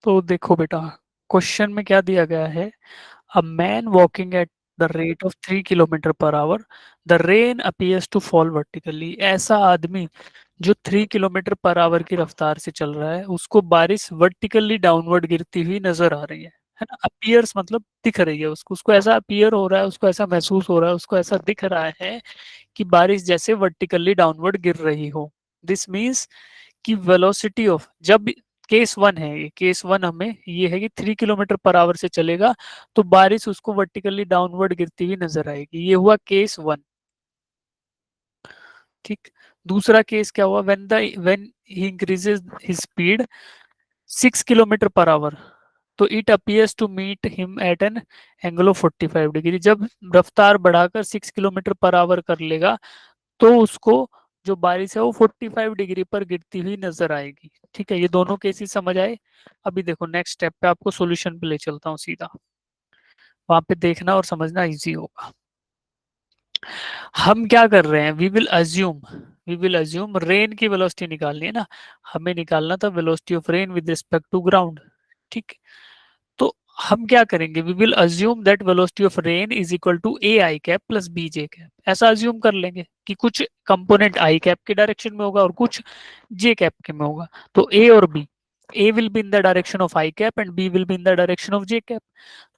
तो देखो बेटा, क्वेश्चन में क्या दिया गया है। A man walking at the rate of 3 kilometre per hour, the rain appears to fall vertically. ऐसा आदमी जो 3 किलोमीटर पर आवर की रफ्तार से चल रहा है, उसको बारिश वर्टिकली डाउनवर्ड गिरती हुई नजर आ रही है ना। अपीयर्स मतलब दिख रही है उसको, उसको ऐसा अपीयर हो रहा है, उसको ऐसा महसूस हो रहा है, उसको ऐसा दिख रहा है कि बारिश जैसे वर्टिकली डाउनवर्ड गिर रही हो। दिस मीन्स कि वेलोसिटी ऑफ, जब केस वन है ये, केस वन हमें ये है कि 3 किलोमीटर पर आवर से चलेगा तो बारिश उसको वर्टिकली डाउनवर्ड गिरती हुई नजर आएगी। ये हुआ केस वन। ठीक। दूसरा केस क्या हुआ, when he increases his speed 6 kilometre per hour, तो it appears to meet him at an angle of 45 degree. जब रफ्तार बढ़ाकर 6 किलोमीटर पर आवर कर लेगा तो उसको जो बारिश है वो 45 डिग्री पर गिरती हुई नजर आएगी। ठीक है, ये दोनों केसेस समझ आए। अभी देखो नेक्स्ट स्टेप पे आपको सॉल्यूशन पे ले चलता हूँ सीधा, वहां पे देखना और समझना इजी होगा। हम क्या कर रहे हैं, वी विल अज्यूम रेन की वेलोसिटी निकालनी है ना। हमें निकालना था velocity of rain with respect to ground. ठीक। तो हम क्या करेंगे, we will assume that velocity of rain is equal to A I cap plus B J cap. ऐसा अज्यूम कर लेंगे कि कुछ कंपोनेंट आई कैप के डायरेक्शन में होगा और कुछ जे कैप के में होगा। तो ए और B, A will be in the direction of I cap and B will be in the direction of J cap.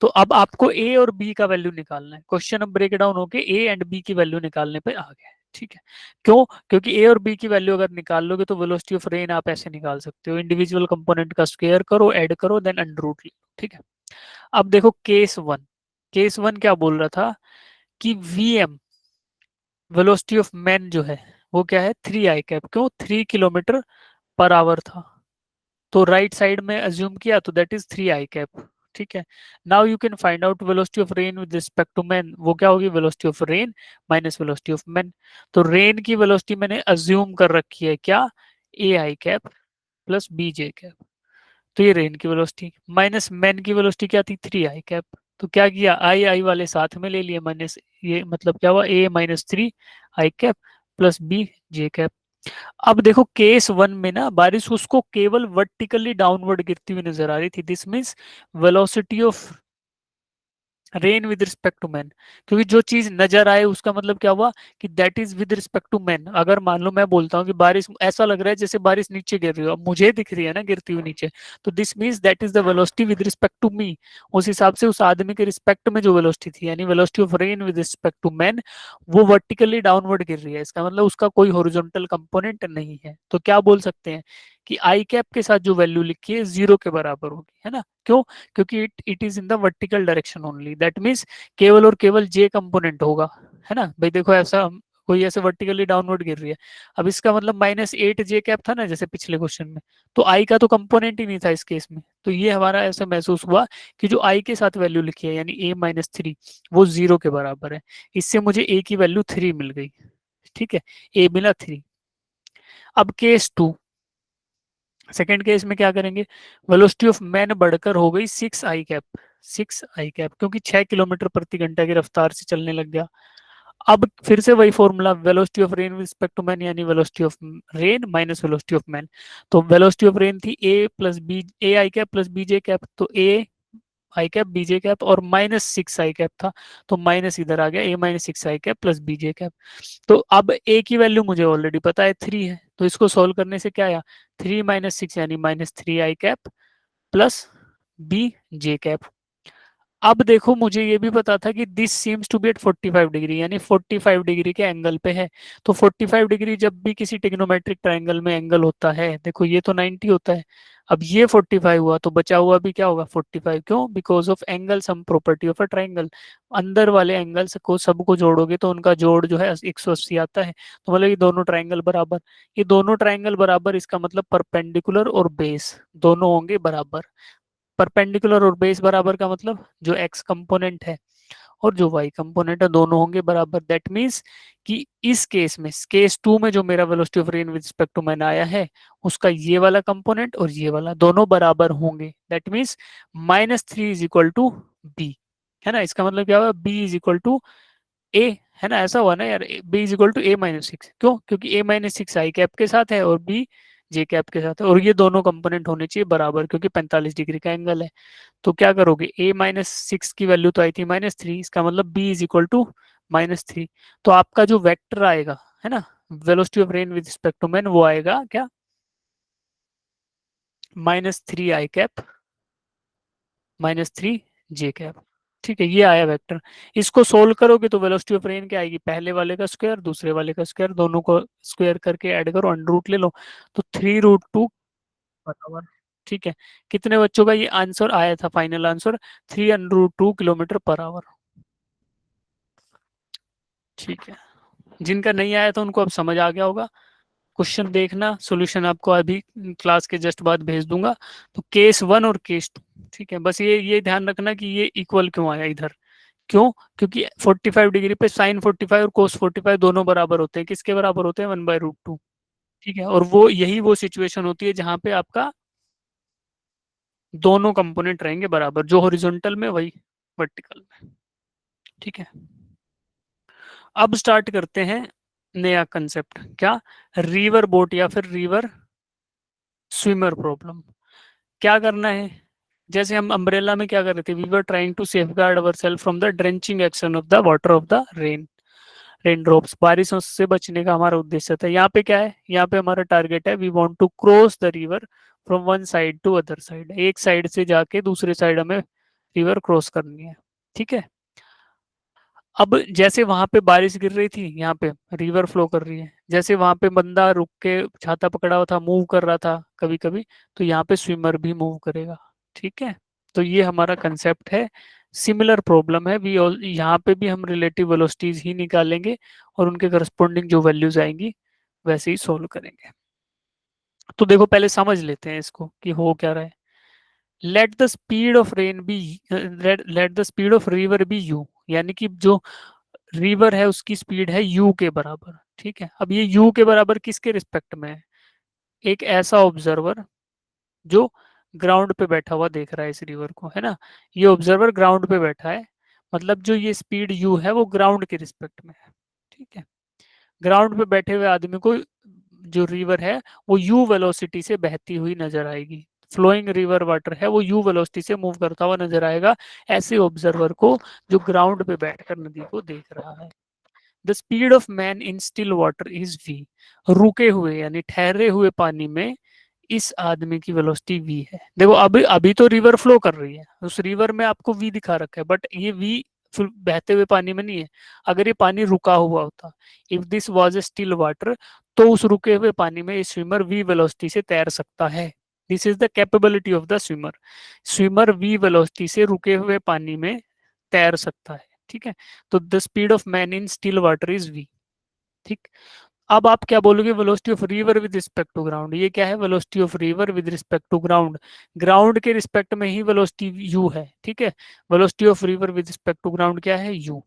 तो अब आपको ए और बी का वैल्यू निकालना है। क्वेश्चन अब ब्रेक डाउन होके ए एंड बी की वैल्यू निकालने पे आ गया। ठीक है। क्यों? क्योंकि ए और बी की वैल्यू अगर निकाल लोगे तो वेलोसिटी ऑफ रेन आप ऐसे निकाल सकते हो, इंडिविजुअल कंपोनेंट का स्क्वायर करो, ऐड करो, देन अंडर रूट लो। ठीक है। अब देखो केस वन, केस वन क्या बोल रहा था कि वीएम, वेलोसिटी ऑफ मैन जो है वो क्या है, 3 i कैप। क्यों? 3 किलोमीटर पर आवर था, तो राइट साइड में अज्यूम किया तो दैट इज 3 i कैप। ठीक है। Now you can find out velocity of rain with respect to man. वो क्या होगी, velocity of rain minus velocity of man. तो रेन की वेलोसिटी मैंने अज्यूम कर रखी है क्या, ai cap plus bj cap. तो ये रेन की वेलोसिटी माइनस मैन की वेलोसिटी क्या थी, 3 i कैप। तो क्या किया, आई आई वाले साथ में ले लिए, माइनस ये मतलब क्या हुआ, A minus 3 i cap plus B J cap. अब देखो केस वन में ना बारिश उसको केवल वर्टिकली डाउनवर्ड गिरती हुई नजर आ रही थी। This means velocity of rain with respect to man. क्योंकि जो चीज नजर आए उसका मतलब क्या हुआ कि that is with respect to man. अगर मान लो मैं बोलता हूँ कि बारिश, ऐसा लग रहा है जैसे बारिश नीचे गिर रही हो, अब मुझे दिख रही है ना गिरती हुई नीचे, तो this means that is the velocity with respect to me. उस हिसाब से उस आदमी के रिस्पेक्ट में जो वेलोसिटी थी, यानी velocity of rain with respect to man, वो वर्टिकली डाउनवर्ड गिर रही है। इसका मतलब उसका कोई हॉरिजॉन्टल कंपोनेंट नहीं है। तो क्या बोल सकते हैं कि आई कैप के साथ जो वैल्यू लिखी है 0 के बराबर होगी, है ना। क्यों? क्योंकि it is in the vertical direction only, that means केवल और केवल जे कंपोनेंट होगा, है ना भाई। देखो ऐसा कोई ऐसे वर्टिकली डाउनवर्ड गिर रही है, अब इसका मतलब -8 जे कैप था ना जैसे पिछले क्वेश्चन में, तो आई का तो कंपोनेंट ही नहीं था इस केस में। तो ये हमारा ऐसा महसूस हुआ कि जो आई के साथ वैल्यू लिखी है यानी a-3 वो 0 के बराबर है। इससे मुझे ए की वैल्यू 3 मिल गई। ठीक है, ए मिला 3। अब केस टू, सेकेंड केस में क्या करेंगे, वेलोसिटी ऑफ मैन बढ़कर हो गई 6 i कैप, 6 i कैप, क्योंकि 6 किलोमीटर प्रति घंटा की रफ्तार से चलने लग गया। अब फिर से वही formula, velocity of rain with respect to man यानी velocity of rain minus velocity of man. तो वेलोसिटी ऑफ रेन थी A plus B, A I cap plus B J cap, तो A I cap B J cap, और -6 i cap था तो minus इधर आ गया, a-6 i cap plus B J cap. तो अब ए की वैल्यू मुझे ऑलरेडी पता है 3 है, तो इसको सोल्व करने से क्या आया, 3 - 6 यानी -3 i cap plus B J cap. अब देखो मुझे ये भी पता था कि this seems to be at 45 degree, यानी 45 डिग्री के एंगल पे है। तो 45 डिग्री जब भी किसी टिग्नोमेट्रिक ट्राइंगल में एंगल होता है, देखो ये तो 90 होता है, अब ये 45 हुआ तो बचा हुआ भी क्या होगा 45। क्यों? Because of angle sum property of a triangle. अंदर वाले एंगल्स को सबको जोड़ोगे तो उनका जोड़ जो है 180 आता है। तो मतलब ये दोनों ट्राइंगल बराबर, ये दोनों ट्राइंगल बराबर, इसका मतलब परपेंडिकुलर और बेस दोनों होंगे बराबर। परपेंडिकुलर और बेस बराबर का मतलब जो एक्स कंपोनेंट है और जो वाई कंपोनेंट है दोनों होंगे बराबर। दैट मीन्स कि इस केस में, केस टू में जो मेरा velocity of rain with respect to man आया है, उसका ये वाला कंपोनेंट और ये वाला दोनों बराबर होंगे। That means -3 is equal to b, है ना। इसका मतलब क्या होगा, b is equal to a, है ना। ऐसा हुआ ना यार, B is equal to a-6। क्यों? क्योंकि a-6 आई कैप के साथ है और बी जे कैप के साथ, और ये दोनों कंपोनेंट होने चाहिए बराबर, क्योंकि 45 डिग्री का एंगल है। तो क्या करोगे, a-6 की वैल्यू तो आई थी -3, इसका मतलब b इज इक्वल टू -3। तो आपका जो वेक्टर आएगा, है ना, velocity of rain with respect to man, वो आएगा क्या, -3 i कैप -3 j कैप। ठीक है, ये आया वेक्टर। इसको सोल्व करोगे तो वेलोसिटी ऑफ रेन क्या आएगी, पहले वाले का स्क्वायर दूसरे वाले का स्क्वायर, दोनों को स्क्वायर करके ऐड करो, अंडर रूट ले लो, तो 3√2 बराबर। ठीक है, कितने बच्चों का ये आंसर आया था, final answer 3√2 kilometre per our. ठीक है, जिनका नहीं आया था उनको अब समझ आ गया होगा। क्वेश्चन देखना, सॉल्यूशन आपको अभी क्लास के जस्ट बाद भेज दूंगा। तो केस 1 और केस 2, ठीक है, बस ये ध्यान रखना कि ये इक्वल क्यों आया इधर, क्यों, क्योंकि 45 डिग्री पे साइन 45 और कोस 45 दोनों बराबर होते हैं, किसके बराबर होते हैं, 1/√2। ठीक है, और वो यही वो सिचुएशन होती है जहां पे आपका दोनों कंपोनेंट रहेंगे बराबर, जो हॉरिजॉन्टल में वही वर्टिकल में। ठीक है, अब स्टार्ट करते हैं नया कंसेप्ट, क्या, रिवर बोट या फिर रिवर स्विमर प्रॉब्लम। क्या करना है, जैसे हम अम्ब्रेला में क्या कर रहे थे, we were trying to safeguard our self from the drenching action of the water of the raindrops, बारिशों से बचने का हमारा उद्देश्य था। यहाँ पे क्या है, यहाँ पे हमारा टारगेट है, we want to cross the river from one side to other side, एक साइड से जाके दूसरे साइड हमें रिवर क्रॉस करनी है। ठीक है, अब जैसे वहां पे बारिश गिर रही थी, यहाँ पे रिवर फ्लो कर रही है, जैसे वहां पे बंदा रुक के छाता पकड़ा हुआ था, मूव कर रहा था कभी कभी, तो यहाँ पे स्विमर भी मूव करेगा। ठीक है, तो ये हमारा कंसेप्ट है, सिमिलर प्रॉब्लम है, भी यहाँ पे भी हम रिलेटिव वेलोसिटीज ही निकालेंगे और उनके करस्पॉन्डिंग जो वैल्यूज आएंगी वैसे ही सोल्व करेंगे। तो देखो पहले समझ लेते हैं इसको कि हो क्या रहा है। Let the speed of rain be, let the speed of river be u, यानी कि जो रिवर है उसकी स्पीड है u के बराबर। ठीक है, अब ये u के बराबर किसके रिस्पेक्ट में है, एक ऐसा ऑब्जर्वर जो ग्राउंड पे बैठा हुआ देख रहा है इस रिवर को, है ना, ये ऑब्जर्वर ग्राउंड पे बैठा है, मतलब जो ये स्पीड u है वो ग्राउंड के रिस्पेक्ट में है। ठीक है, ग्राउंड पे बैठे हुए आदमी को जो रिवर है वो u वेलोसिटी से बहती हुई नजर आएगी, फ्लोइंग रिवर वाटर है वो u वेलोसिटी से मूव करता हुआ नजर आएगा ऐसे ऑब्जर्वर को जो ग्राउंड पे बैठकर नदी को देख रहा है। The speed of man in still water is v, रुके हुए यानी ठहरे हुए पानी में इस आदमी की वेलोसिटी v है। देखो अभी अभी तो रिवर फ्लो कर रही है, उस रिवर में आपको v दिखा रखा है, बट ये v बहते हुए पानी में नहीं है। अगर ये पानी रुका हुआ होता, if this was a still water, तो उस रुके हुए पानी में स्विमर v वेलोसिटी से तैर सकता है। This is the capability of the swimmer, swimmer v velocity से रुके हुए पानी में तैर सकता है। ठीक है, तो the speed of man in still water is v। ठीक, अब आप क्या बोलोगे, velocity of river with respect to ground, ये क्या है, velocity of river with respect to ground, ground के रिस्पेक्ट में ही वेलोसिटी u है। ठीक है, velocity of river with respect to ground क्या है, u।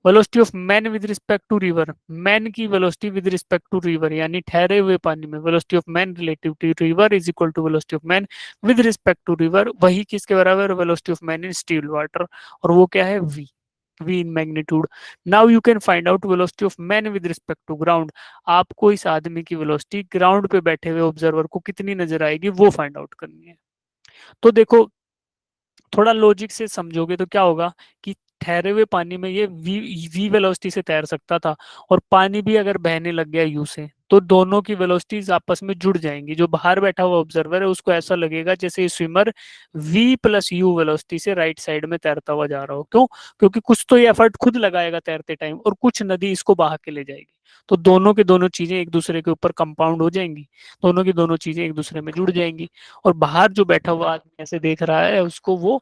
Velocity of man with respect to river, man की velocity with respect to river, यानी ठहरे हुए पानी में velocity of man relative to river is equal to velocity of man with respect to river, वही किसके बराबर, velocity of man in still water, और वो क्या है, v, v in magnitude. Now you can find out velocity of man with respect to ground. आपको इस आदमी की वेलोसिटी ग्राउंड पे बैठे हुए ऑब्जर्वर को कितनी नजर आएगी वो फाइंड आउट करनी है। तो देखो थोड़ा लॉजिक से समझोगे तो क्या होगा कि ठहरे हुए पानी में ये वी वेलोसिटी से तैर सकता था, और पानी भी अगर बहने लग गया यू से, तो दोनों की वेलोसिटीज आपस में जुड़ जाएंगी। जो बाहर बैठा हुआ ऑब्जर्वर है उसको ऐसा लगेगा जैसे swimmer v plus you velocity से राइट साइड में तैरता हुआ जा रहा हो। क्यों, क्योंकि कुछ तो ये एफर्ट खुद लगाएगा तैरते टाइम, और कुछ नदी इसको बहा के ले जाएगी, तो दोनों की दोनों चीजें एक दूसरे के ऊपर कंपाउंड हो जाएंगी, दोनों की दोनों चीजें एक दूसरे में जुड़ जाएंगी, और बाहर जो बैठा हुआ आदमी ऐसे देख रहा है उसको वो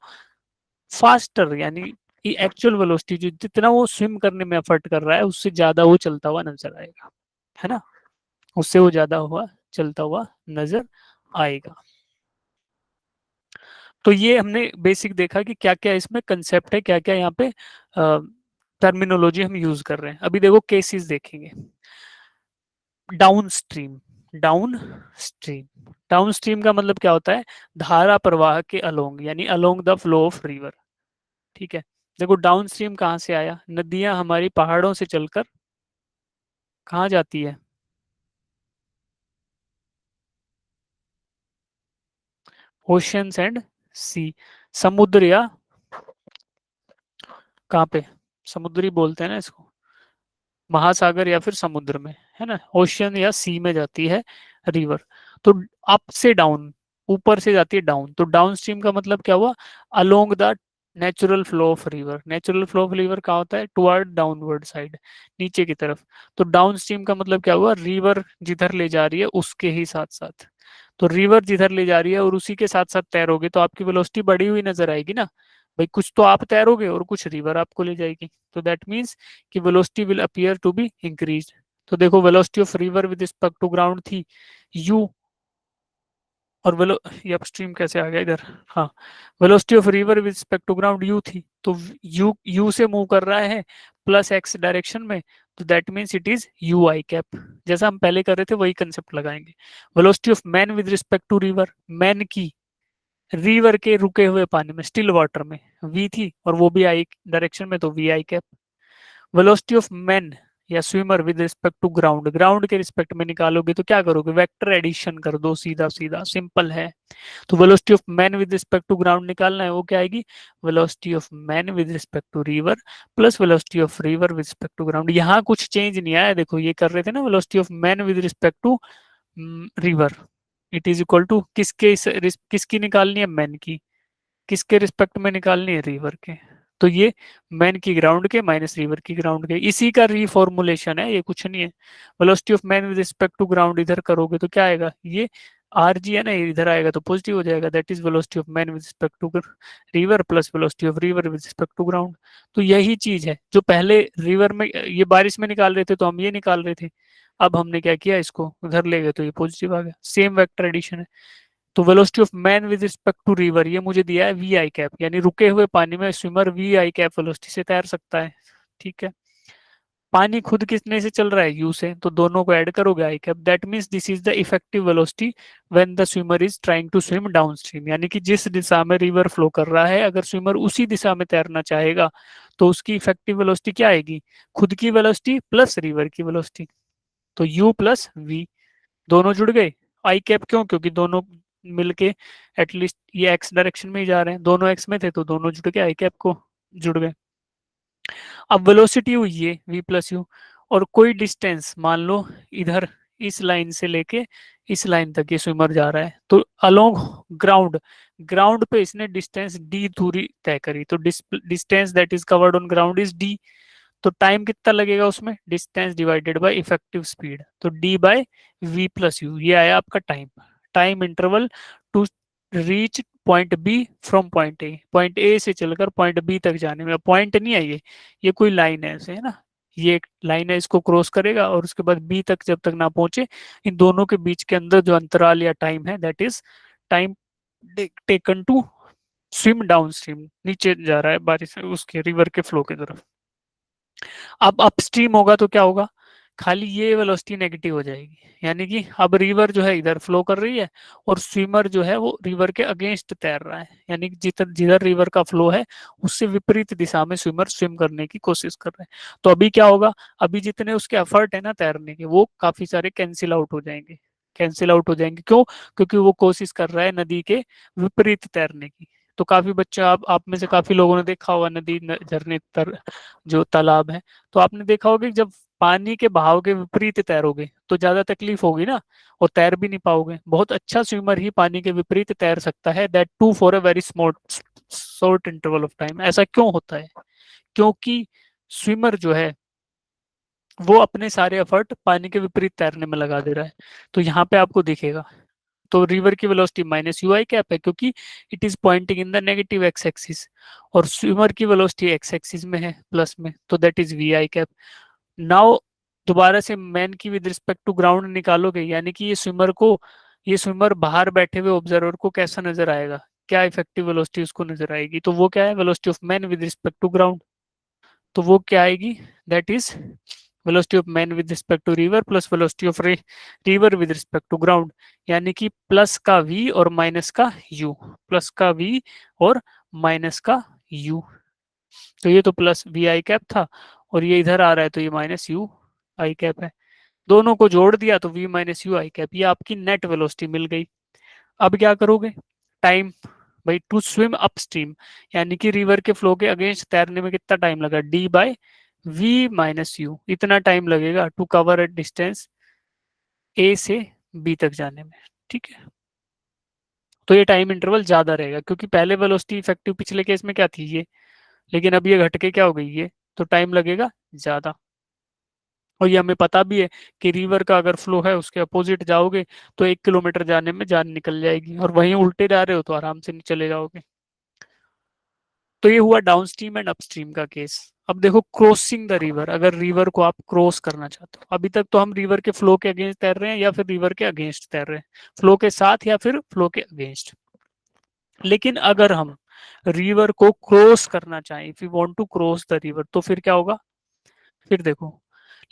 फास्टर, यानी कि एक्चुअल वेलोसिटी जो जितना वो स्विम करने में एफर्ट कर रहा है उससे ज्यादा वो चलता हुआ नजर आएगा, है ना, उससे वो ज्यादा हुआ चलता हुआ नजर आएगा। तो ये हमने बेसिक देखा कि क्या क्या इसमें कंसेप्ट है, क्या क्या यहाँ पे टर्मिनोलॉजी हम यूज कर रहे हैं। अभी देखो केसेस देखेंगे। Down stream, down stream, down stream का मतलब क्या होता है, धारा प्रवाह के अलोंग, यानी along the flow of river. ठीक है, देखो डाउन स्ट्रीम कहाँ से आया, नदियां हमारी पहाड़ों से चलकर कहाँ जाती है, ओशियंस एंड सी, समुद्र या कहाँ पे, समुद्री बोलते हैं ना इसको, महासागर या फिर समुद्र में, है ना, ओशियन या सी में जाती है रिवर। तो अप से डाउन, ऊपर से जाती है डाउन, तो डाउन स्ट्रीम का मतलब क्या हुआ, along the natural flow of river, natural flow of river कहाँ होता है, टुवर्ड डाउनवर्ड साइड, नीचे की तरफ। तो डाउन स्ट्रीम का मतलब क्या हुआ, रिवर जिधर ले जा रही है उसके ही साथ साथ, तो रिवर जिधर ले जा रही है और उसी के साथ साथ तैरोगे तो आपकी वेलोसिटी बढ़ी हुई नजर आएगी ना भाई, कुछ तो आप तैरोगे और कुछ रिवर आपको ले जाएगी, तो दैट मीन्स कि velocity will appear to be increase. तो देखो velocity of river with respect to ground थी यू, और वेलो ये अपस्ट्रीम कैसे आ गया इधर, हाँ, velocity of river with respect to ground u थी, तो यू से मूव कर रहा है प्लस एक्स डायरेक्शन में, तो that means it is u I cap, जैसा हम पहले कर रहे थे वही कंसेप्ट लगाएंगे। Velocity of man with respect to river, man की रिवर के रुके हुए पानी में, स्टिल वाटर में, वी थी और वो भी आई डायरेक्शन में, तो V I cap. Velocity of man या swimmer with respect to ground, ground के रिस्पेक्ट में निकालोगे तो क्या करोगे, वेक्टर एडिशन कर दो, सीधा सीधा सिंपल है। तो velocity of man with respect to ground निकालना है, वो क्या आएगी, velocity of man with respect to river plus velocity of river with respect to ground. यहाँ कुछ चेंज नहीं आया, देखो ये कर रहे थे ना, velocity of man with respect to river, it is equal to किसके, किसकी निकालनी है, मैन की, किसके रिस्पेक्ट में निकालनी है, रिवर के, तो ये मैन की ग्राउंड के माइनस रिवर की ग्राउंड के, इसी का रीफॉर्मुलेशन है, ये कुछ नहीं है। Velocity of man with respect to ground इधर करोगे तो क्या आएगा, ये आर जी है ना, इधर आएगा तो पॉजिटिव हो जाएगा, that is velocity of man with respect to river plus velocity of river with respect to ground. तो यही चीज है जो पहले रिवर में ये बारिश में निकाल रहे थे तो हम ये निकाल रहे थे, अब हमने क्या किया, इसको उधर ले गए तो ये पॉजिटिव आ गया, सेम वेक्टर एडिशन है। तो velocity of man with respect to river ये मुझे दिया है वी आई कैप, यानी रुके हुए पानी में स्विमर वी आई कैप वेलोसिटी से तैर सकता है, ठीक है। पानी खुद कितने से चल रहा है, यू से, तो दोनों को ऐड करोगे I cap, that means this is the effective velocity when the swimmer is trying to swim downstream, यानी कि जिस दिशा में रिवर फ्लो कर रहा है अगर स्विमर उसी दिशा में तैरना चाहेगा तो उसकी इफेक्टिव वेलोसिटी क्या आएगी, खुद की वेलोसिटी प्लस रिवर की वेलोसिटी, तो यू प्लस वी, दोनों जुड़ गए। आई कैप क्यों, क्योंकि दोनों मिलके एटलीस्ट ये एक्स डायरेक्शन में ही जा रहे हैं, दोनों एक्स में थे तो दोनों जुड़ के आई कैप को जुड़ गए। अब वेलोसिटी हुई है वी प्लस यू, और कोई डिस्टेंस मान लो इधर इस लाइन से लेके इस लाइन तक ये स्विमर जा रहा है, तो अलोंग ग्राउंड, ग्राउंड पे इसने डिस्टेंस डी दूरी तय करी, तो distance that is covered on ground is D, तो टाइम कितना लगेगा उसमें, distance divided by effective speed, तो D by V plus U, ये आया आपका time, time interval to reach point B from point A से चलकर पॉइंट बी तक जाने में, पॉइंट नहीं है ये कोई लाइन है ऐसे, है ना, ये एक लाइन है, इसको क्रॉस करेगा और उसके बाद बी तक जब तक ना पहुंचे, इन दोनों के बीच के अंदर जो अंतराल या टाइम है that is time taken to swim downstream, नीचे जा रहा है बारिश उसके रिवर के फ्लो की तरफ। अब अपस्ट्रीम होगा तो क्या होगा, खाली ये वेलोसिटी नेगेटिव हो जाएगी, यानी कि अब रिवर जो है इधर फ्लो कर रही है और स्विमर जो है वो रिवर के अगेंस्ट तैर रहा है, यानी कि जिधर जिधर रिवर का फ्लो है उससे विपरीत दिशा में स्विमर स्विम करने की कोशिश कर रहे हैं। तो अभी क्या होगा, अभी जितने उसके एफर्ट है ना तैरने के वो काफी सारे कैंसिल आउट हो जाएंगे, कैंसिल आउट हो जाएंगे, क्यों, क्योंकि वो कोशिश कर रहा है नदी के विपरीत तैरने की। तो काफी बच्चे, आप में से काफी लोगों ने देखा होगा नदी झरने तर जो तालाब है, तो आपने देखा होगा कि जब पानी के बहाव के विपरीत तैरोगे तो ज्यादा तकलीफ होगी ना, और तैर भी नहीं पाओगे। बहुत अच्छा स्विमर ही पानी के विपरीत तैर सकता है, that too for a very small short interval of time. ऐसा क्यों होता है, क्योंकि स्विमर जो है वो अपने सारे एफर्ट पानी के विपरीत तैरने में लगा दे रहा है। तो यहाँ पे आपको दिखेगा, तो रिवर की वेलोसिटी माइनस यू आई कैप है क्योंकि it is pointing in the negative x axis, और स्विमर की वेलोसिटी एक्स एक्सिस में है प्लस में, तो that is v I cap. Now दोबारा से मैन की विद रिस्पेक्ट टू ग्राउंड निकालोगे, यानी कि ये स्विमर बाहर बैठे हुए ऑब्जर्वर को कैसा नजर आएगा, क्या इफेक्टिव वेलोसिटी उसको नजर आएगी, तो वो क्या है, velocity of man with respect to ground, तो वो क्या आएगी, that is velocity of man with respect to river plus velocity of river with respect to ground, यानी कि प्लस का वी और माइनस का यू, प्लस का वी और माइनस का यू। तो ये तो प्लस वी आई कैप था और ये इधर आ रहा है तो ये माइनस यू आई कैप है, दोनों को जोड़ दिया तो वी माइनस यू आई कैप, ये आपकी नेट वेलोसिटी मिल गई। अब क्या करोगे, टाइम, भाई टू स्विम अपस्ट्रीम, यानी कि रिवर के फ्लो के अगेंस्ट तैरने में कितना टाइम लगा, d by v minus u, इतना टाइम लगेगा to cover a distance a से बी तक जाने में। ठीक है, तो ये टाइम इंटरवल ज्यादा रहेगा, क्योंकि पहले वेलोसिटी इफेक्टिव पिछले केस में क्या थी ये, लेकिन अब ये घट के क्या हो गई ये, तो टाइम लगेगा ज्यादा। और ये हमें पता भी है कि रिवर का अगर फ्लो है उसके अपोजिट जाओगे तो 1 किलोमीटर जाने में जान निकल जाएगी, और वहीं उल्टे जा रहे हो तो आराम से नहीं चले जाओगे। तो ये हुआ डाउनस्ट्रीम एंड अपस्ट्रीम का केस। अब देखो क्रॉसिंग द रिवर, अगर रिवर को आप क्रॉस करना चाहते हो, अभी तक तो हम रिवर के फ्लो के अगेंस्ट तैर रहे हैं या फिर रिवर के अगेंस्ट तैर रहे हैं, फ्लो के साथ या फिर फ्लो के अगेंस्ट। लेकिन अगर हम रिवर को क्रॉस करना चाहें, if you want to cross the river, तो फिर क्या होगा, फिर देखो,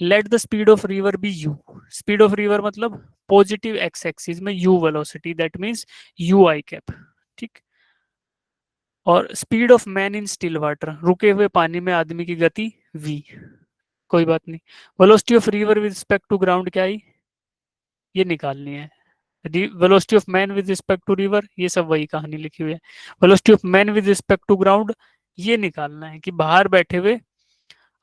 let the speed of river be u, speed of river मतलब पॉजिटिव एक्स एक्सिस में u velocity, that means u I cap. ठीक, और speed of man in still water, रुके हुए पानी में आदमी की गति वी, कोई बात नहीं। Velocity of river with respect to ground क्या आई, ये निकालनी है। Velocity of man with respect to river, ये सब वही कहानी लिखी हुई है। Velocity of man with respect to ground, ये निकालना है कि बाहर बैठे हुए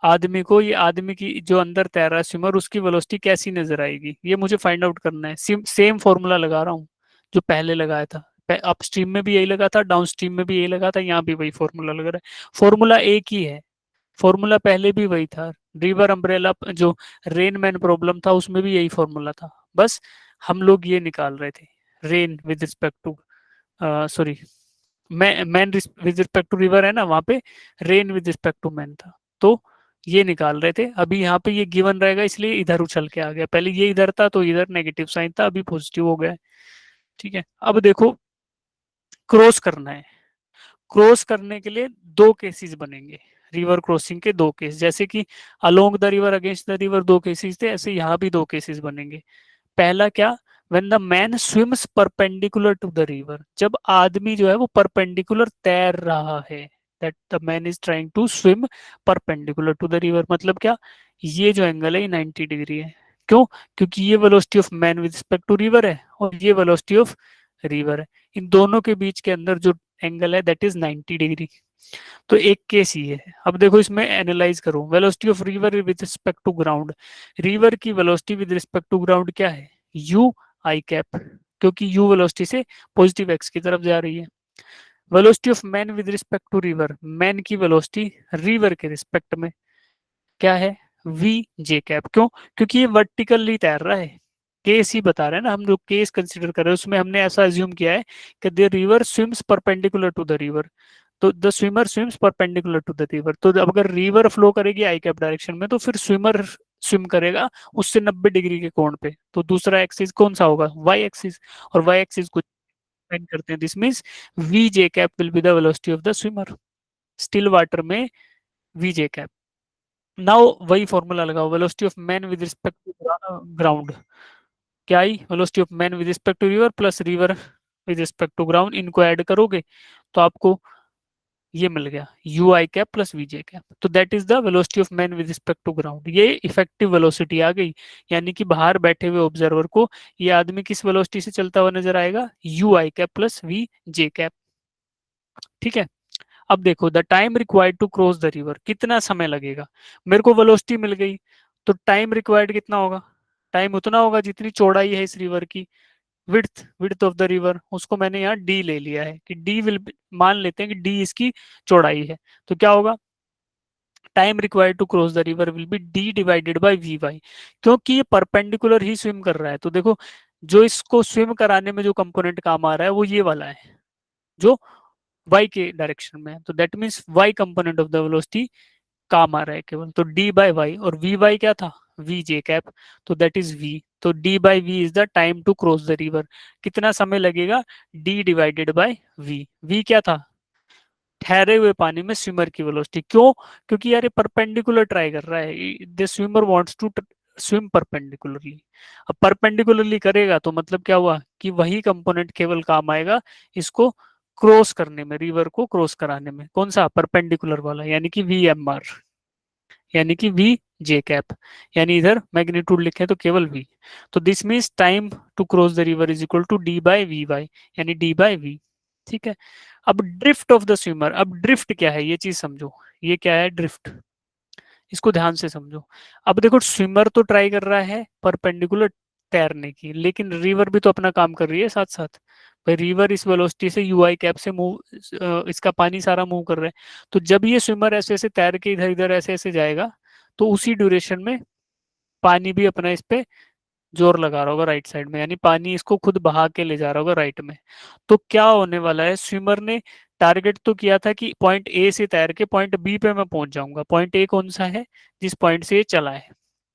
आदमी को, ये आदमी की जो अंदर तैर रहा है स्विमर, उसकी वेलोसिटी कैसी नजर आएगी, ये मुझे फाइंड आउट करना है। सेम फॉर्मूला लगा रहा हूँ जो पहले लगाया था, अप स्ट्रीम में भी यही लगा था, डाउन स्ट्रीम में भी यही लगा था, यहाँ भी वही फॉर्मूला लग रहा है। फॉर्मूला एक ही है, फॉर्मूला पहले भी वही था, रिवर अम्ब्रेला जो रेन मैन प्रॉब्लम था उसमें भी यही फॉर्मूला था, बस हम लोग ये निकाल रहे थे, rain with respect to, sorry, man with respect to river है ना, वहां पे rain with respect to man था, तो ये निकाल रहे थे। अभी यहाँ पे ये गिवन रहेगा इसलिए इधर उछल के आ गया, पहले ये इधर था तो इधर नेगेटिव साइन था, अभी पॉजिटिव हो गया। ठीक है, अब देखो क्रॉस करना है, क्रॉस करने के लिए दो केसेस बनेंगे, रिवर क्रॉसिंग के दो केस, जैसे कि along the river against the river दो केसेस थे, ऐसे यहाँ भी दो केसेस बनेंगे। पहला क्या, when the man swims perpendicular to the river, जब आदमी जो है वो परपेंडिकुलर तैर रहा है, that the man is trying to swim perpendicular to the river, मतलब क्या, ये जो एंगल है ये 90 डिग्री है। क्यों, क्योंकि ये velocity of man with respect to river है और ये वेलोसिटी ऑफ रिवर है, इन दोनों के बीच के अंदर जो एंगल है दैट इज 90 डिग्री। तो एक केस ये है। अब देखो इसमें एनालाइज करो, velocity of river with respect to ground, river की velocity with respect to ground क्या है, यू आई कैप, क्योंकि यू वेलोसिटी से पॉजिटिव एक्स की तरफ जा रही है। Velocity of man with respect to river, man की वेलोसिटी रिवर के रिस्पेक्ट में क्या है, वी जे कैप, क्यों, क्योंकि ये वर्टिकली तैर रहा है, केस ही बता रहे हैं ना, हम जो केस कंसिडर कर रहे हैं उसमें हमने ऐसा अज्यूम किया है कि the river swims perpendicular to the river, तो the swimmer swims perpendicular to the river, तो अगर रिवर फ्लो करेगी आई कैप डायरेक्शन में तो फिर स्विमर स्विम करेगा उससे 90 डिग्री के कोण पे, तो दूसरा एक्सिस कौन सा होगा, वाई एक्सिस, और वाई एक्सिस को डिफाइन करते हैं, this means V J cap will be the velocity of the swimmer, still water में वी जे कैप। नाउ वही फॉर्मूला लगाओ, velocity of man with respect to ground, क्या आई, velocity of man with respect to river plus river with respect to ground, इनको add करोगे तो आपको ये मिल गया यू आई कैप प्लस वी जे कैप, तो that is the velocity of man with respect to ground, ये इफेक्टिव वेलोसिटी आ गई, यानी कि बाहर बैठे हुए ऑब्जर्वर को ये आदमी किस वेलोसिटी से चलता हुआ नजर आएगा, यू आई कैप प्लस वी जे कैप। ठीक है, अब देखो the time required to cross the river, कितना समय लगेगा, मेरे को वेलोसिटी मिल गई, तो टाइम रिक्वायर्ड कितना होगा, टाइम उतना होगा जितनी चौड़ाई है इस रिवर की, width width of the river, उसको मैंने यहाँ डी ले लिया है कि डी विल, मान लेते हैं कि डी इसकी चौड़ाई है, तो क्या होगा, time required to cross the river will be d divided by v y, क्योंकि ये परपेंडिकुलर ही स्विम कर रहा है, तो देखो जो इसको स्विम कराने में जो कंपोनेंट काम आ रहा है वो ये वाला है जो y के डायरेक्शन में है, तो that means y component of the velocity काम आ रहा है केवल, तो d बाई वाई, और वी वाई क्या था, वी जे कैप, तो दैट इज v, तो d by v is the time to cross the river, कितना समय लगेगा, d डिवाइडेड बाई v क्या था, ठहरे हुए पानी में स्विमर की वेलोसिटी, क्यों, क्योंकि यार ये परपेंडिकुलर ट्राई कर रहा है, the swimmer wants to swim perpendicularly, अब परपेंडिकुलरली करेगा तो मतलब क्या हुआ कि वही कंपोनेंट केवल काम आएगा इसको क्रॉस करने में, रिवर को क्रॉस कराने में, कौन सा, परपेंडिकुलर वाला, यानी कि वी एम आर, यानी कि वी जे कैप, यानी इधर मैग्नीट्यूड लिखे तो केवल वी, तो this means time to cross the river is equal to d by v y, यानी डी बाई वी। ठीक है। अब ड्रिफ्ट ऑफ द स्विमर, अब ड्रिफ्ट क्या है ये चीज समझो, ये क्या है ड्रिफ्ट, इसको ध्यान से समझो। अब देखो स्विमर तो ट्राई कर रहा है परपेंडिकुलर तैरने की, लेकिन रिवर भी तो अपना काम कर रही है साथ साथ। भाई रिवर इस वेलोसिटी से यूआई कैप से मूव, इसका पानी सारा मूव कर रहा है। तो जब ये स्विमर ऐसे ऐसे तैर के इधर इधर ऐसे ऐसे जाएगा, तो उसी ड्यूरेशन में पानी भी अपना इस पे जोर लगा रहा होगा राइट साइड में, यानी पानी इसको खुद बहा के ले जा रहा होगा राइट में। तो क्या होने वाला है, स्विमर ने टारगेट तो किया था कि पॉइंट ए से तैर के पॉइंट बी पे मैं पहुंच जाऊंगा। पॉइंट ए कौन सा है, जिस पॉइंट से ये चला है,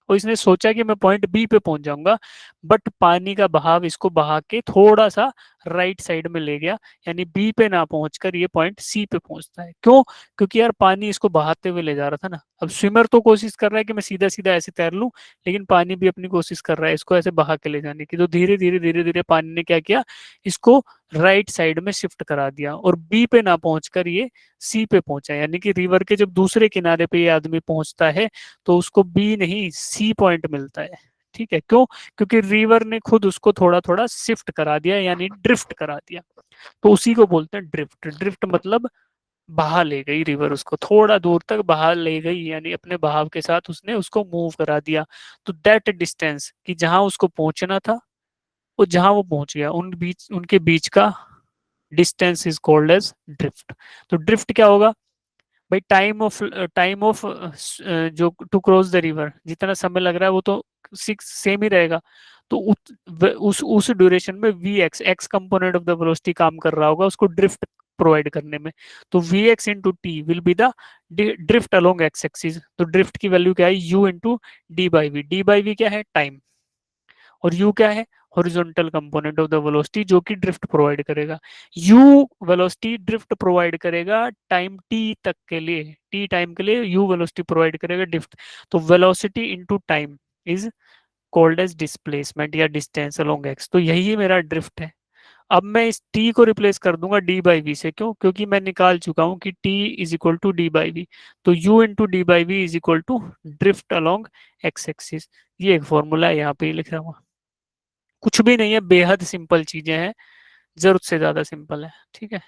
और इसने सोचा कि मैं पॉइंट बी पे पहुंच जाऊंगा। बट पानी का बहाव इसको बहा के थोड़ा सा राइट साइड में ले गया, यानी बी पे ना पहुंचकर ये पॉइंट सी पे पहुंचता है। क्यों? क्योंकि यार पानी इसको बहाते हुए ले जा रहा था ना। अब स्विमर तो कोशिश कर रहा है कि मैं सीधा सीधा ऐसे तैर लूं, लेकिन पानी भी अपनी कोशिश कर रहा है इसको ऐसे बहा के ले जाने की। तो धीरे धीरे पानी ने क्या किया, इसको राइट साइड में शिफ्ट करा दिया, और बी पे ना पहुंचकर ये सी पे पहुंचा। यानी कि रिवर के जब दूसरे किनारे पे ये आदमी पहुंचता है, तो उसको बी नहीं सी पॉइंट मिलता है। ठीक है, क्यों? क्योंकि रिवर ने खुद उसको थोड़ा थोड़ा शिफ्ट करा दिया, यानी ड्रिफ्ट करा दिया। तो उसी को बोलते हैं ड्रिफ्ट। ड्रिफ्ट मतलब बहा ले गई रिवर, उसको थोड़ा दूर तक बहा ले गई, यानी अपने बहाव के साथ उसने उसको मूव करा दिया। तो दैट डिस्टेंस, कि जहां उसको पहुंचना था वो जहां वो पहुंच गया, उनके बीच का distance is called as drift. तो ड्रिफ्ट क्या होगा भाई, टाइम ऑफ जो टू क्रॉस द रिवर, जितना समय लग रहा है वो तो सिक्स सेम ही रहेगा। तो उस ड्यूरेशन में v x x component of the velocity काम कर रहा होगा उसको ड्रिफ्ट प्रोवाइड करने में। तो v x into t will be the drift along x axis. तो ड्रिफ्ट की वैल्यू क्या है, u into d by v. D by v क्या है, टाइम, और u क्या है, horizontal component of the velocity जो कि ड्रिफ्ट प्रोवाइड करेगा। u वेलोसिटी ड्रिफ्ट प्रोवाइड करेगा टाइम t तक के लिए, t टाइम के लिए u वेलोसिटी प्रोवाइड करेगा ड्रिफ्ट। तो velocity into time is called as displacement या डिस्टेंस अलोंग x। तो यही मेरा ड्रिफ्ट है। अब मैं इस t को रिप्लेस कर दूंगा d बाई वी से। क्यों? क्योंकि मैं निकाल चुका हूं कि t is equal to d by we. तो u into d by v is equal to drift along x axis. ये एक फॉर्मूला है, यहाँ पे ही लिख रहा हूँ। कुछ भी नहीं है, बेहद सिंपल चीजें हैं, जरूरत से ज्यादा सिंपल है। ठीक है।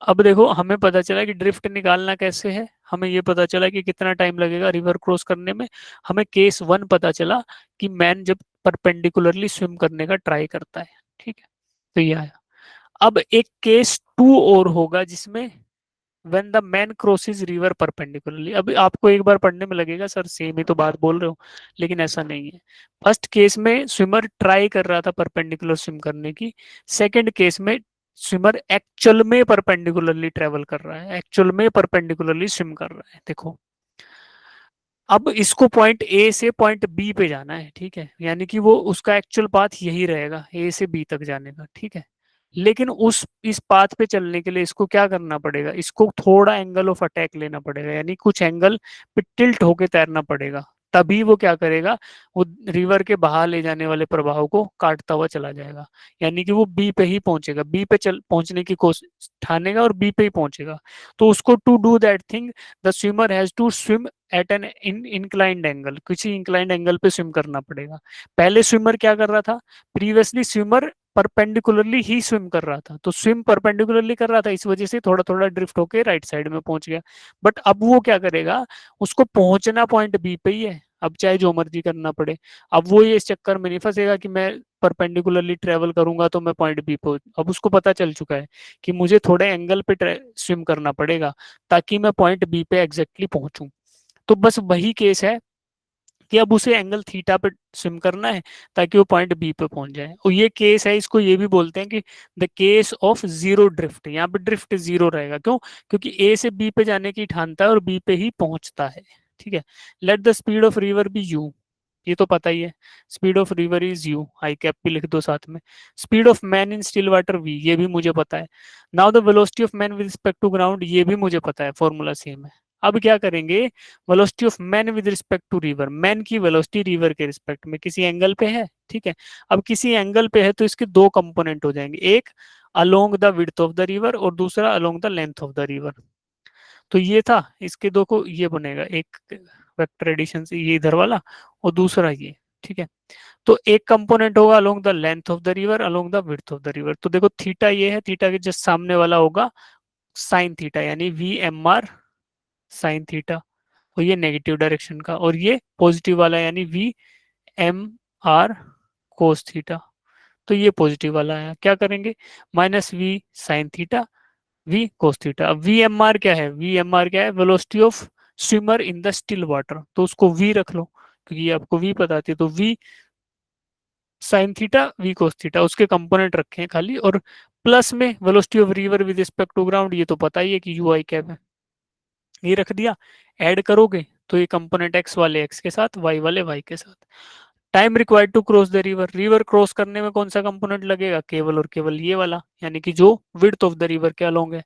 अब देखो हमें पता चला कि ड्रिफ्ट निकालना कैसे है, हमें ये पता चला कि कितना टाइम लगेगा रिवर क्रॉस करने में। हमें केस वन पता चला कि मैन जब परपेंडिकुलरली स्विम करने का ट्राई करता है। ठीक है, तो ये आया। अब एक केस टू और होगा जिसमें when the man crosses river perpendicularly. अब आपको एक बार पढ़ने में लगेगा सर सेम ही तो बात बोल रहे हो, लेकिन ऐसा नहीं है। फर्स्ट केस में स्विमर ट्राई कर रहा था परपेंडिकुलर स्विम करने की। सेकंड केस में स्विमर एक्चुअल में परपेंडिकुलरली ट्रेवल कर रहा है, एक्चुअल में परपेंडिकुलरली स्विम कर रहा है। देखो अब इसको पॉइंट ए से पॉइंट बी पे जाना है। ठीक है, यानी कि वो उसका एक्चुअल पाथ यही रहेगा ए से बी तक जाने का। ठीक है, लेकिन उस इस पाथ पे चलने के लिए इसको क्या करना पड़ेगा, इसको थोड़ा एंगल ऑफ अटैक लेना पड़ेगा, यानी कुछ एंगल पे टिल्ट होके तैरना पड़ेगा। तभी वो क्या करेगा, वो रिवर के बहा ले जाने वाले प्रवाह को काटता हुआ चला जाएगा। यानी कि वो बी पे ही पहुंचेगा, बी पे चल पहुंचने की कोशिश ठानेगा और बी पे ही पहुंचेगा। तो उसको to do that thing the swimmer has to swim at an inclined angle, किसी इंक्लाइंड एंगल पे स्विम करना पड़ेगा। पहले स्विमर क्या कर रहा था, प्रीवियसली स्विमर परपेंडिकुलरली ही स्विम कर रहा था, तो स्विम परपेंडिकुलरली कर रहा था, इस वजह से थोड़ा थोड़ा ड्रिफ्ट होके राइट साइड में पहुंच गया। बट अब वो क्या करेगा, उसको पहुंचना पॉइंट बी पे ही है, अब चाहे जो मर्जी करना पड़े। अब वो ये इस चक्कर में नहीं फंसेगा कि मैं परपेंडिकुलरली ट्रेवल करूंगा तो मैं पॉइंट बी पे, अब उसको पता चल चुका है कि मुझे थोड़े एंगल पे स्विम करना पड़ेगा ताकि मैं पॉइंट बी पे एग्जैक्टली पहुंचूं। तो बस वही केस है कि अब उसे एंगल थीटा पे स्विम करना है ताकि वो पॉइंट बी पे पहुंच जाए। और ये केस है, इसको ये भी बोलते हैं कि the case of zero drift. यहाँ पे ड्रिफ्ट जीरो रहेगा, क्यों? क्योंकि ए से बी पे जाने की ठानता है और बी पे ही पहुंचता है। ठीक है। Let the speed of river be u, ये तो पता ही है, speed of river is u, I cap भी लिख दो साथ में। Speed of man in still water v, ये भी मुझे पता है। Now the velocity of man with respect to ground, ये भी मुझे पता है, फॉर्मूला सेम है। अब क्या करेंगे, velocity of man with respect to river, man की वेलोसिटी रिवर के रिस्पेक्ट में किसी एंगल पे है। ठीक है, अब किसी एंगल पे है तो इसके दो कंपोनेंट हो जाएंगे, एक along the width of the river और दूसरा along the length of the river. तो ये था, इसके दो को ये बनेगा, एक वेक्टर एडिशन से ये इधर वाला और दूसरा ये। ठीक है। तो एक कंपोनेंट होगा along the length of the river, along the width of the river. तो देखो थीटा ये है, थीटा के जस्ट सामने वाला होगा साइन थीटा, यानी v m r sine theta. और ये नेगेटिव डायरेक्शन का, और ये पॉजिटिव वाला यानी v m r cos theta. तो ये पॉजिटिव वाला है, क्या करेंगे, minus v sine theta v cos theta. अब वी एम आर क्या है, वी एम आर क्या है, velocity of swimmer in the still water, तो उसको वी रख लो क्योंकि ये आपको वी पता थी। तो v sine theta v cos theta, उसके कंपोनेंट रखे हैं खाली, और प्लस में velocity of river with respect to ground, ये तो पता ही है कि यू आई कैप है, ये रख दिया। ऐड करोगे तो ये कंपोनेंट एक्स वाले एक्स के साथ, वाई वाले वाई के साथ। Time required to cross the river, river cross करने में कौन सा कंपोनेंट लगेगा, केवल और केवल ये वाला, यानी कि जो विड्थ ऑफ द रिवर के अलोंग है।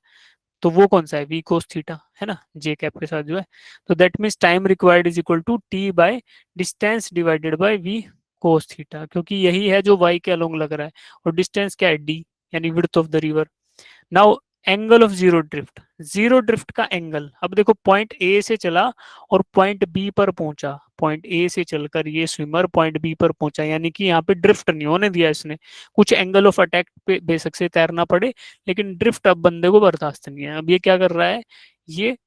तो वो कौन सा है, वी कोस थीटा है ना, जे कैप के साथ जो है। तो that means time required is equal to T by distance divided by V cos theta, क्योंकि यही है जो वाई के अलोंग लग रहा है, और डिस्टेंस क्या है, डी, यानी width of the river. Now angle of zero drift, zero drift का एंगल, अब देखो पॉइंट ए से चला और पॉइंट बी पर पहुंचा, पॉइंट ए से चलकर ये स्विमर पॉइंट बी पर पहुंचा, यानी कि यहाँ पे ड्रिफ्ट नहीं होने दिया इसने। कुछ एंगल ऑफ अटैक पे बेशक से तैरना पड़े, लेकिन ड्रिफ्ट अब बंदे को बर्दाश्त नहीं है। अब ये क्या कर रहा है, ये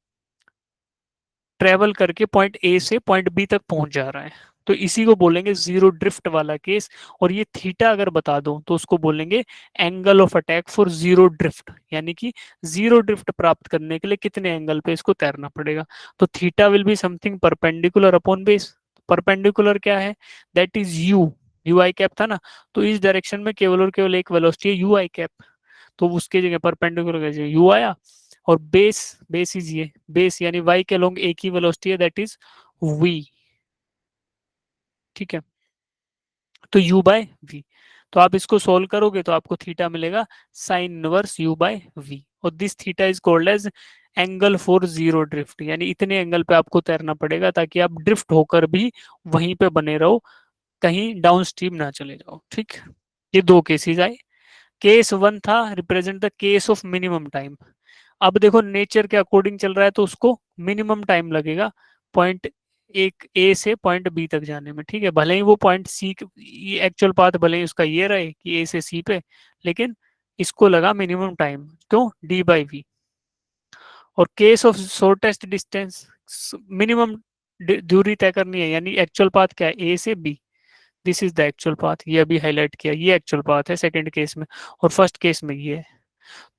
ट्रेवल करके पॉइंट ए से पॉइंट बी तक पहुंच जा रहा है, तो इसी को बोलेंगे जीरो ड्रिफ्ट वाला केस। और ये थीटा अगर बता दो तो उसको बोलेंगे angle of attack for zero drift, यानी कि जीरो ड्रिफ्ट प्राप्त करने के लिए कितने एंगल पे इसको तैरना पड़ेगा। तो theta will be something perpendicular upon base. Perpendicular क्या है, that is you, you I cap था ना, तो इस डायरेक्शन में केवल और केवल एक वेलोसिटी है यू आई कैप, तो उसके जगह परपेंडिकुलर यू आया। और बेस, बेस इज ये बेस, यानी वाई के अलोंग एक ही वेलोसिटी है, दैट इज वी। ठीक है, तो u बाय वी। तो आप इसको सोल्व करोगे तो आपको थीटा मिलेगा साइन इनवर्स u बाय वी, और this theta is called as angle for zero drift, यानी इतने एंगल पे आपको तैरना पड़ेगा ताकि आप ड्रिफ्ट होकर भी वहीं पे बने रहो, कहीं डाउन स्ट्रीम ना चले जाओ। ठीक, ये दो केसेस आए। केस वन था represent the case of minimum time. अब देखो नेचर के अकॉर्डिंग चल रहा है तो उसको मिनिमम टाइम लगेगा पॉइंट एक ए से पॉइंट बी तक जाने में। ठीक है, भले ही वो पॉइंट सी, एक्चुअल पाथ भले ही उसका ये रहे कि ए से सी पे, लेकिन इसको लगा मिनिमम टाइम, क्यों, डी बाई वी। और case of shortest distance, minimum दूरी तय करनी है, यानी एक्चुअल पाथ क्या है, ए से B, this is the actual path, ये अभी हाईलाइट किया, ये एक्चुअल पाथ है सेकंड केस में, और फर्स्ट केस में ये है।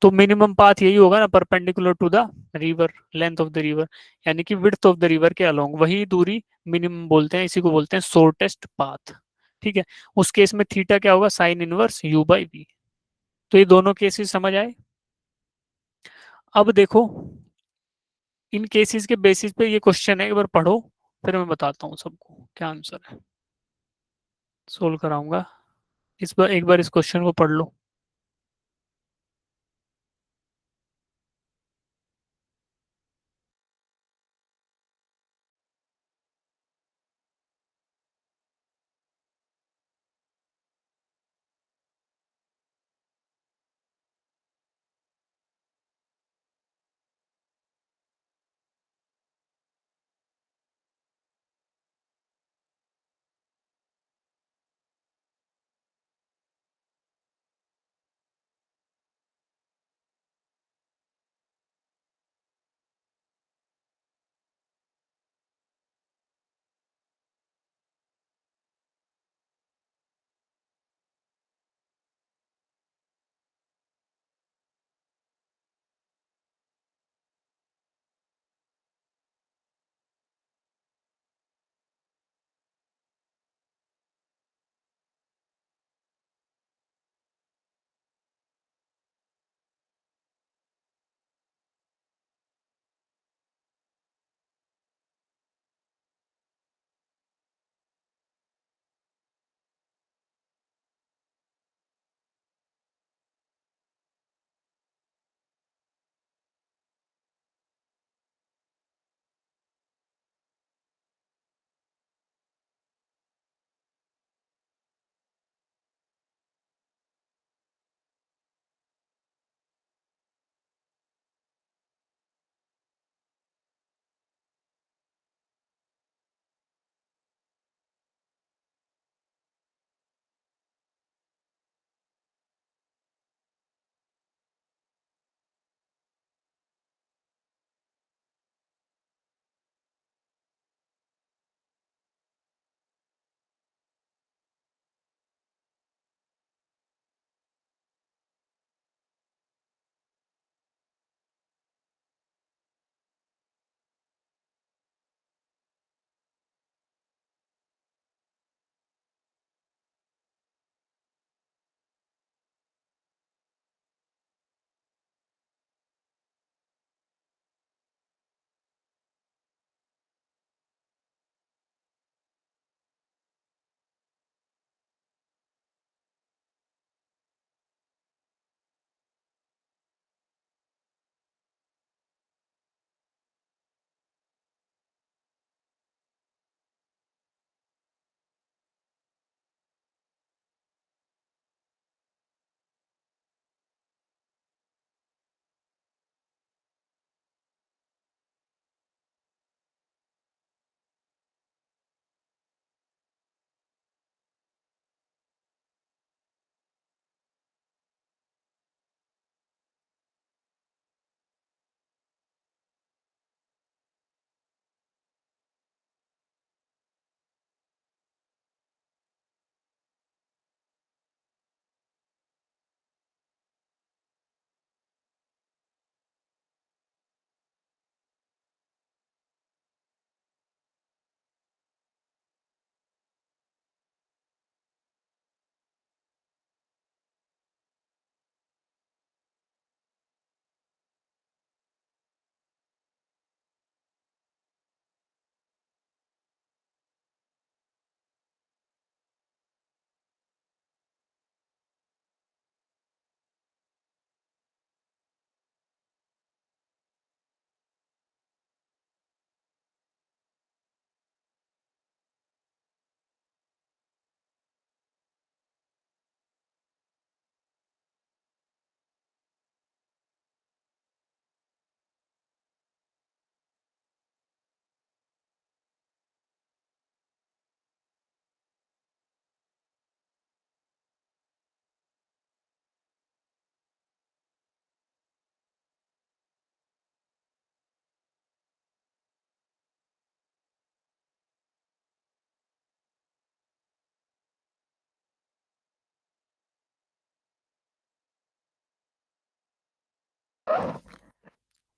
तो मिनिमम पाथ यही होगा ना, perpendicular to the river, length of the river, यानी कि विड्थ ऑफ द रिवर के अलोंग, वही दूरी मिनिमम बोलते हैं, इसी को बोलते हैं शॉर्टेस्ट पाथ। ठीक है, उस केस में थीटा क्या होगा, sine inverse U by we. तो ये दोनों केसेस समझ आए। अब देखो इन केसेस के बेसिस पे ये क्वेश्चन है, एक बार पढ़ो, फिर मैं बताता हूँ सबको क्या आंसर है, सोल्व कराऊंगा। इस बार एक बार इस क्वेश्चन को पढ़ लो।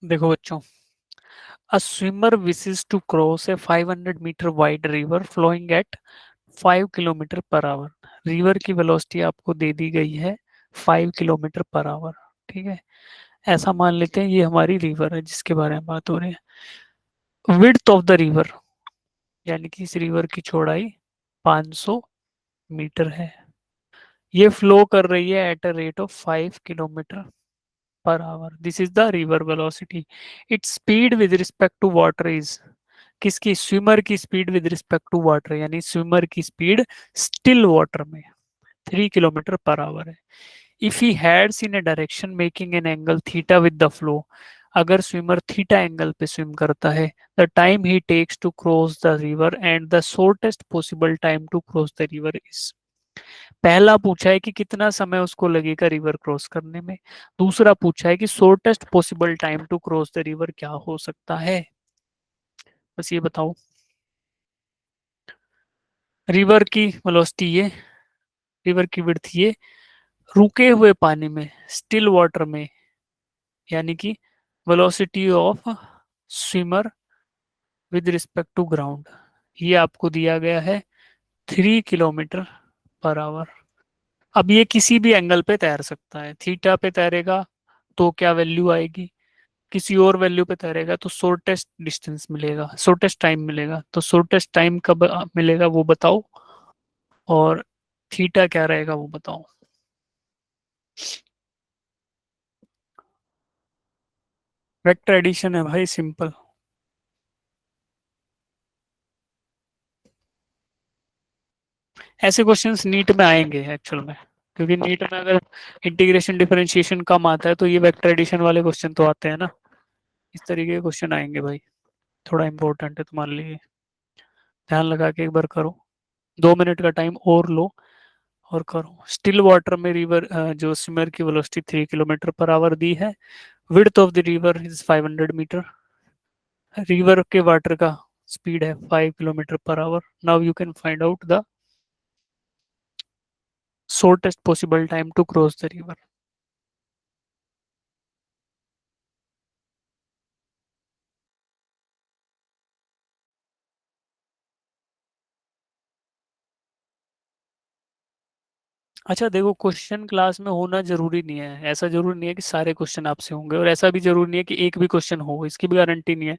देखो बच्चों, a swimmer wishes to cross a 500 metre wide river flowing at 5 kilometre per hour. River की वेलोसिटी आपको दे दी गई है 5 किलोमीटर पर आवर। ठीक है, ऐसा मान लेते हैं ये हमारी रिवर है जिसके बारे में बात हो रही है। विड्थ ऑफ द रिवर, यानी कि इस रिवर की चौड़ाई 500 मीटर है। ये फ्लो कर रही है at a rate of 5 kilometre per hour. This is the river velocity. It's speed with respect to water is, किसकी, स्विमर की speed with respect to water, यानी स्विमर की स्पीड स्टिल वाटर में 3 किलोमीटर पर आवर है। If he heads in a direction making an angle theta with the flow, अगर swimmer theta angle पे swim करता है, the time he takes to cross the river and the shortest possible time to cross the river is. पहला पूछा है कि कितना समय उसको लगेगा रिवर क्रॉस करने में, दूसरा पूछा है कि shortest possible time to cross the river क्या हो सकता है। बस ये बताओ। रिवर की वेलोसिटी ये, रिवर की विड्थ ये, रुके हुए पानी में, स्टिल वाटर में, यानी कि velocity of swimmer with respect to ground, ये आपको दिया गया है 3 किलोमीटर पर आवर। अब ये किसी भी एंगल पे तैर सकता है, थीटा पे तैरेगा तो क्या वैल्यू आएगी, किसी और वैल्यू पे तैरेगा तो शॉर्टेस्ट डिस्टेंस मिलेगा, शॉर्टेस्ट टाइम मिलेगा। तो शॉर्टेस्ट टाइम कब मिलेगा वो बताओ, और थीटा क्या रहेगा वो बताओ। वेक्टर एडिशन है भाई, सिंपल। ऐसे क्वेश्चंस नीट में आएंगे एक्चुअल में, क्योंकि नीट में अगर इंटीग्रेशन डिफरेंशिएशन कम आता है तो ये वेक्टर एडिशन वाले क्वेश्चन तो आते हैं ना, इस तरीके के क्वेश्चन आएंगे भाई। थोड़ा इंपॉर्टेंट है तुम्हारे लिए, ध्यान लगा के एक बार करो। 2 मिनट का टाइम और लो और करो। स्टिल वाटर में रिवर जो स्विमर की वेलोसिटी 3 किलोमीटर पर आवर दी है। Width of the river is 500 metre. River के वाटर का स्पीड है 5 kilometre per hour. Now you can find out the shortest possible time to cross the river. अच्छा देखो, question class में होना जरूरी नहीं है, ऐसा जरूरी नहीं है कि सारे क्वेश्चन आपसे होंगे, और ऐसा भी जरूरी नहीं है कि एक भी क्वेश्चन हो, इसकी भी गारंटी नहीं है।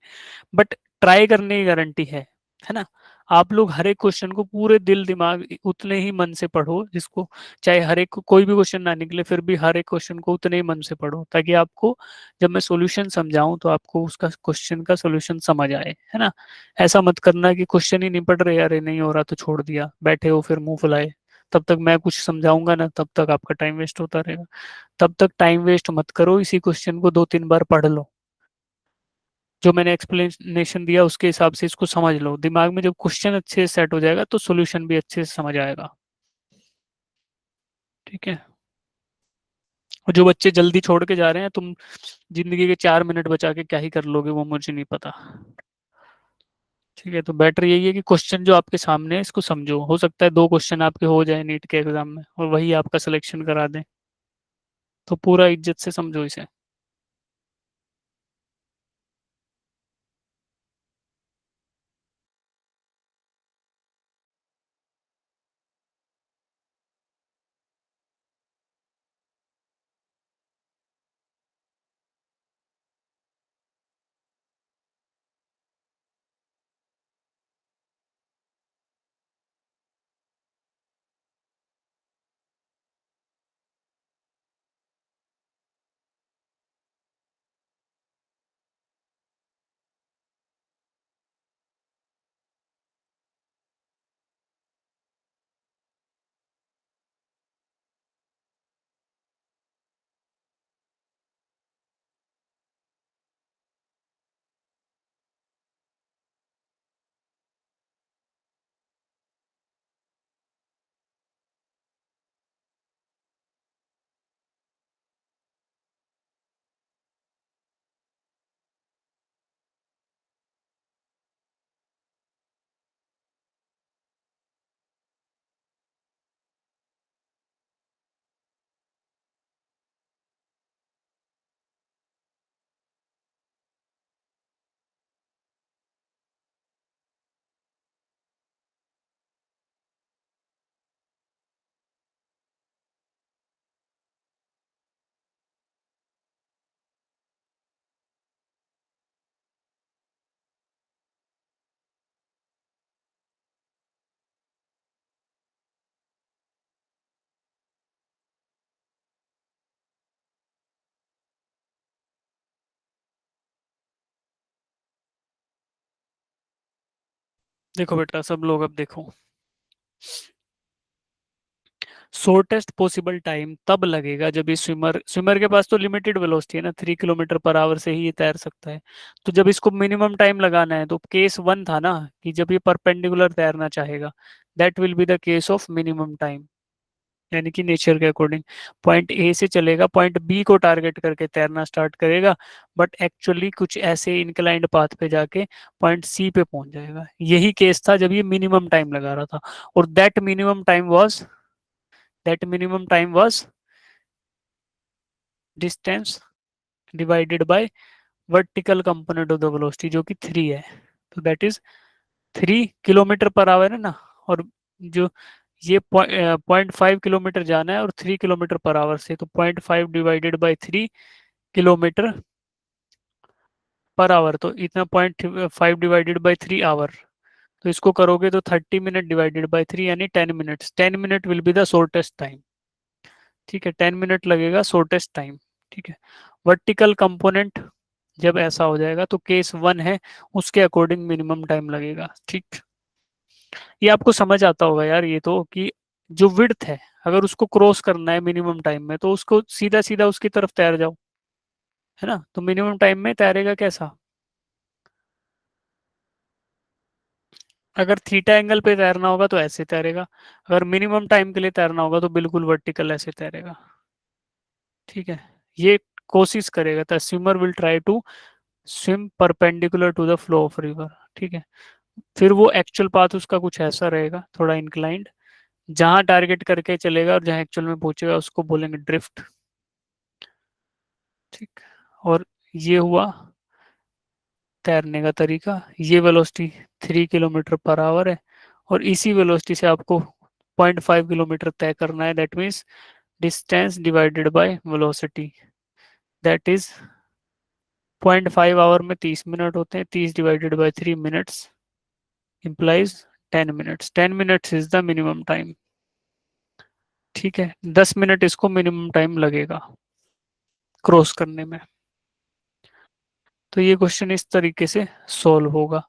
बट ट्राई करने की गारंटी है ना। आप लोग हर एक क्वेश्चन को पूरे दिल दिमाग उतने ही मन से पढ़ो, जिसको चाहे हर एक कोई भी क्वेश्चन ना निकले फिर भी हर एक क्वेश्चन को उतने ही मन से पढ़ो, ताकि आपको जब मैं सॉल्यूशन समझाऊं तो आपको उसका क्वेश्चन का सॉल्यूशन समझ आए, है ना। ऐसा मत करना कि क्वेश्चन ही नहीं पढ़ रहे, अरे नहीं हो रहा तो छोड़ दिया, बैठे हो फिर मुंह फुलाए, तब तक मैं कुछ समझाऊंगा ना, तब तक आपका टाइम वेस्ट होता रहेगा। तब तक टाइम वेस्ट मत करो, इसी क्वेश्चन को 2-3 बार पढ़ लो, जो मैंने एक्सप्लेनेशन दिया उसके हिसाब से इसको समझ लो। दिमाग में जब क्वेश्चन अच्छे से सेट हो जाएगा तो सॉल्यूशन भी अच्छे से समझ आएगा। ठीक है। और जो बच्चे जल्दी छोड़ के जा रहे हैं, तुम जिंदगी के 4 मिनट बचा के क्या ही कर लोगे वो मुझे नहीं पता। ठीक है, तो बेटर यही है कि क्वेश्चन जो आपके सामने है इसको समझो। हो सकता है 2 क्वेश्चन आपके हो जाए नीट के एग्जाम में और वही आपका सिलेक्शन करा दें, तो पूरा इज्जत से समझो इसे। देखो बेटा सब लोग, अब देखो, शॉर्टेस्ट पॉसिबल टाइम तब लगेगा जब ये स्विमर, स्विमर के पास तो लिमिटेड वेलोसिटी है ना, 3 किलोमीटर पर आवर से ही ये तैर सकता है। तो जब इसको मिनिमम टाइम लगाना है, तो केस वन था ना कि जब ये परपेंडिकुलर तैरना चाहेगा, that will be the case of minimum time, यानी कि नेचर के अकॉर्डिंग पॉइंट ए से चलेगा, पॉइंट बी को टारगेट करके तैरना स्टार्ट करेगा, बट एक्चुअली कुछ ऐसे इंक्लाइंड पाथ पे जाके पॉइंट सी पे पहुंच जाएगा। यही केस था जब ये मिनिमम टाइम लगा रहा था। और that minimum time was distance divided bye vertical component of the velocity, जो कि 3 है। तो that is 3 kilometre per hour है ना। और जो ये 0.5 किलोमीटर जाना है और 3 किलोमीटर पर आवर से, तो 0.5 divided by 3 kilometre per hour, तो इतना 0.5 डिवाइडेड बाई 3 आवर। तो इसको करोगे तो 30 मिनट डिवाइडेड बाई 3 यानी 10 minutes. 10 minute will be the shortest time. ठीक है, 10 मिनट लगेगा शॉर्टेस्ट टाइम। ठीक है, वर्टिकल कंपोनेंट जब ऐसा हो जाएगा तो केस वन है, उसके अकॉर्डिंग मिनिमम टाइम लगेगा। ठीक, ये आपको समझ आता होगा यार, ये तो कि जो विड्थ है, अगर उसको क्रॉस करना है मिनिमम टाइम में, तो उसको सीधा सीधा उसकी तरफ तैर जाओ, है ना। तो मिनिमम टाइम में तैरेगा कैसा? अगर थीटा एंगल पे तैरना होगा तो ऐसे तैरेगा, अगर मिनिमम टाइम के लिए तैरना होगा तो बिल्कुल वर्टिकल ऐसे तैरेगा। ठीक है, ये कोशिश करेगा, the swimmer will try to swim perpendicular to the flow of river. ठीक है, फिर वो एक्चुअल पाथ उसका कुछ ऐसा रहेगा, थोड़ा इंक्लाइंड, जहां टारगेट करके चलेगा और जहां एक्चुअल में पहुंचेगा उसको बोलेंगे ड्रिफ्ट। ठीक, और ये हुआ तैरने का तरीका। ये वेलोसिटी 3 किलोमीटर पर आवर है, और इसी वेलोसिटी से आपको 0.5 किलोमीटर तय करना है। That means distance divided by velocity, that is 0.5 hour में 30 मिनट होते हैं, 30 divided by 3 minutes implies 10 minutes. 10 minutes is the minimum time. ठीक है, 10 मिनट इसको मिनिमम टाइम लगेगा क्रॉस करने में। तो ये क्वेश्चन इस तरीके से सॉल्व होगा।